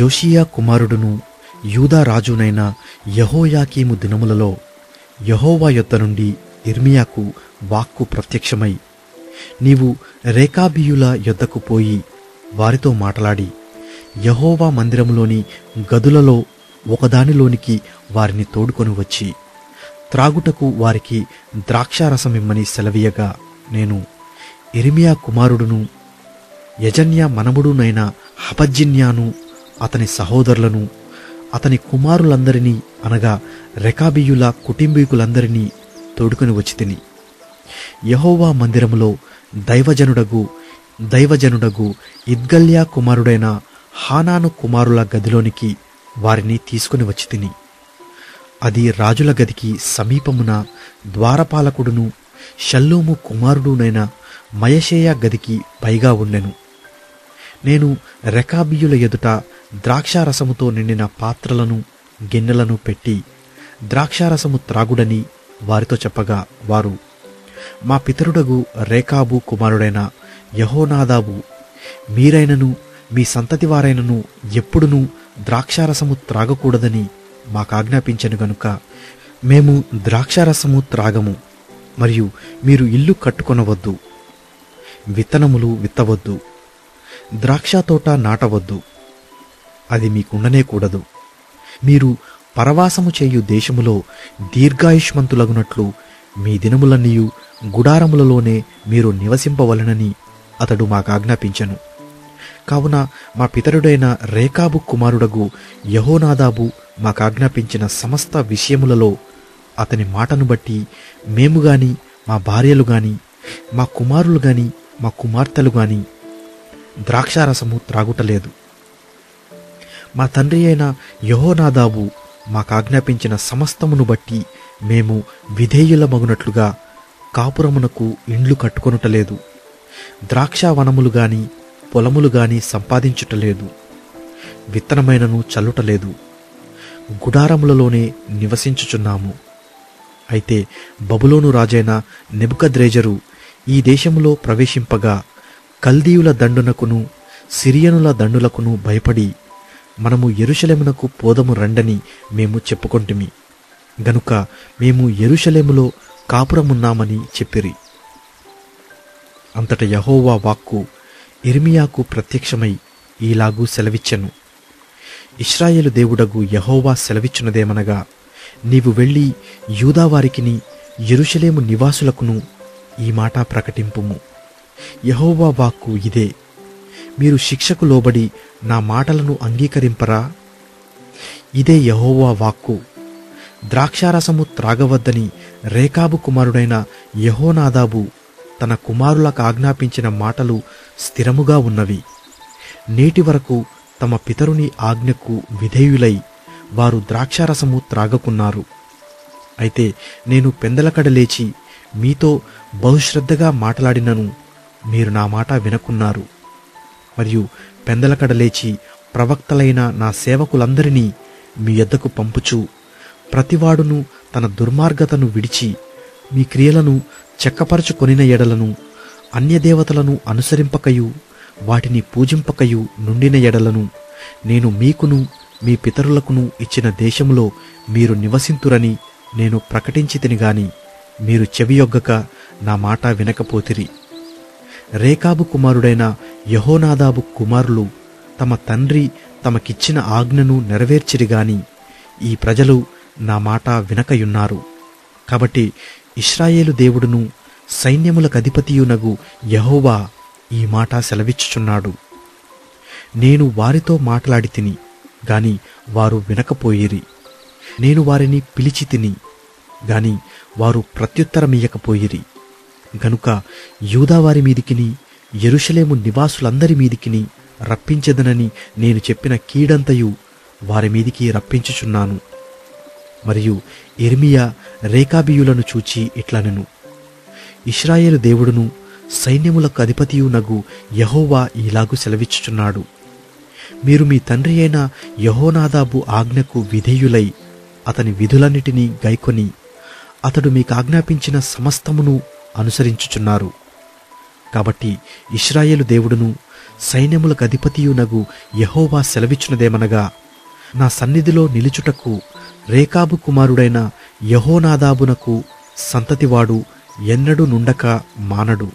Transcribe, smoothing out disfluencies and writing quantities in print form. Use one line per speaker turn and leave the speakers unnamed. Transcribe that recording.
యోషియా కుమారుడును యూదా రాజునైన యెహోయాకీము దినములలో యెహోవా యొద్ద నుండి యిర్మీయాకు వాక్కు ప్రత్యక్షమై, నీవు రేకాబీయుల యొద్దకు పోయి వారితో మాటలాడి యెహోవా మందిరములోని గదులలో ఒకదానిలోనికి వారిని తోడుకొని వచ్చి త్రాగుటకు వారికి ద్రాక్షారసమిమ్మని సెలవీయగా, నేను యిర్మీయా కుమారుడును యజన్యా మనముడునైన హబజ్జిన్యాను అతని సహోదరులను అతని కుమారులందరినీ అనగా రెకాబీయుల కుటుంబీకులందరినీ తోడుకొని వచ్చి తిని యెహోవా మందిరములో దైవజనుడగు ఇద్గల్యా కుమారుడైన హానాను కుమారుల గదిలోనికి వారిని తీసుకుని వచ్చి తిని, అది రాజుల గదికి సమీపమున ద్వారపాలకుడును షల్లూము కుమారుడునైన మయషేయ గదికి పైగా ఉండెను. నేను రెకాబీయుల ఎదుట ద్రాక్షారసముతో నిండిన పాత్రలను గిన్నెలను పెట్టి ద్రాక్షారసము త్రాగుడని వారితో చెప్పగా, వారు, మా పితరుడగు రేకాబు కుమారుడైన యెహోనాదాబు, మీరైనను మీ సంతతి వారైనను ఎప్పుడునూ ద్రాక్షారసము త్రాగకూడదని మాకాజ్ఞాపించెను గనుక మేము ద్రాక్షారసము త్రాగము. మరియు మీరు ఇల్లు కట్టుకొనవద్దు, విత్తనములు విత్తవద్దు, ద్రాక్ష తోట నాటవద్దు, అది మీకుండనే కూడదు. మీరు పరవాసము చేయు దేశములో దీర్ఘాయుష్మంతులగునట్లు మీ దినములన్నీయు గుడారములలోనే మీరు నివసింపవలెనని అతడు మాకాజ్ఞాపించెను. కావున మా పితరుడైన రేకాబు కుమారుడగు యెహోనాదాబు మాకాజ్ఞాపించిన సమస్త విషయములలో అతని మాటను బట్టి మేము గాని మా భార్యలు గాని మా కుమారులు గాని మా కుమార్తెలు గాని ద్రాక్షారసము త్రాగుటలేదు. మా తండ్రి అయిన యెహోనాదాబు మాకాజ్ఞాపించిన సమస్తమును బట్టి మేము విధేయులమగునట్లుగా కాపురమునకు ఇండ్లు కట్టుకొనుటలేదు, ద్రాక్షావనములు గాని పొలములు గాని సంపాదించుటలేదు, విత్తనమైనను చల్లుటలేదు, గుడారములలోనే నివసించుచున్నాము. అయితే బబులోను రాజైన నెబుకద్రేజరు ఈ దేశములో ప్రవేశింపగా కల్దీయుల దండునకును సిరియనుల దండులకును భయపడి, మనము యెరూషలేమునకు పోదము రండని మేము చెప్పుకొంటిమి గనుక మేము యెరూషలేములో కాపురమున్నామని చెప్పిరి. అంతట యెహోవా వాక్కు యిర్మీయాకు ప్రత్యక్షమై ఈలాగు సెలవిచ్చెను. ఇశ్రాయేలు దేవుడగు యెహోవా సెలవిచ్చున్నదేమనగా, నీవు వెళ్ళి యూదావారికిని యెరూషలేము నివాసులకును ఈ మాట ప్రకటింపుము. యెహోవా వాక్కు ఇదే, మీరు శిక్షకు లోబడి నా మాటలను అంగీకరింపరా? ఇదే యెహోవా వాక్కు. ద్రాక్షారసము త్రాగవద్దని రేకాబు కుమారుడైన యెహోనాదాబు తన కుమారులకు ఆజ్ఞాపించిన మాటలు స్థిరముగా ఉన్నవి. నేటి వరకు తమ పితరుని ఆజ్ఞకు విధేయులై వారు ద్రాక్షారసము త్రాగకున్నారు. అయితే నేను పెందలకడ లేచి మీతో బహుశ్రద్ధగా మాట్లాడినను మీరు నా మాట వినకున్నారు. మరియు పెందలకడ లేచి ప్రవక్తలైన నా సేవకులందరినీ మీ యొద్దకు పంపుచు, ప్రతివాడును తన దుర్మార్గతను విడిచి మీ క్రియలను చెక్కపరచుకొనిన ఎడలను, అన్యదేవతలను అనుసరింపకయు వాటిని పూజింపకయు నుండిన ఎడలను నేను మీకును మీ పితరులకును ఇచ్చిన దేశములో మీరు నివసింతురని నేను ప్రకటించితిని గాని మీరు చెవియొగ్గక నా మాట వినకపోతిరి. రేకాబు కుమారుడైన యెహోనాదాబు కుమారులు తమ తండ్రి తమకిచ్చిన ఆజ్ఞను నెరవేర్చిరిగాని ఈ ప్రజలు నా మాట వినకయున్నారు. కాబట్టి ఇశ్రాయేలు దేవుడును సైన్యములకధిపతియునగు యెహోవా ఈ మాట సెలవిచ్చుచున్నాడు. నేను వారితో మాట్లాడి తిని గాని వారు వినకపోయిరి. నేను వారిని పిలిచి తిని గాని వారు ప్రత్యుత్తరమియ్యకపోయిరి. గనుక యూదావారి మీదికిని యెరూషలేము నివాసులందరి మీదికిని రప్పించెదనని నేను చెప్పిన కీడంతయు వారి మీదికి రప్పించుచున్నాను. మరియు యిర్మీయా రేకాబీయులను చూచి ఇట్లనెను, ఇశ్రాయేలు దేవుడును సైన్యములకు అధిపతియునగు యెహోవా ఈలాగు సెలవిచ్చుచున్నాడు, మీరు మీ తండ్రి అయిన యెహోనాదాబు ఆజ్ఞకు విధేయులై అతని విధులన్నిటినీ గైకొని అతడు మీకు ఆజ్ఞాపించిన సమస్తమును అనుసరించుచున్నారు. కాబట్టి ఇశ్రాయేలు దేవుడును సైన్యములకు అధిపతియునగు యెహోవా సెలవిచ్చినదేమనగా, నా సన్నిధిలో నిలుచుటకు రేకాబు కుమారుడైన యెహోనాదాబునకు సంతతివాడు ఎన్నడూ నుండక మానడు.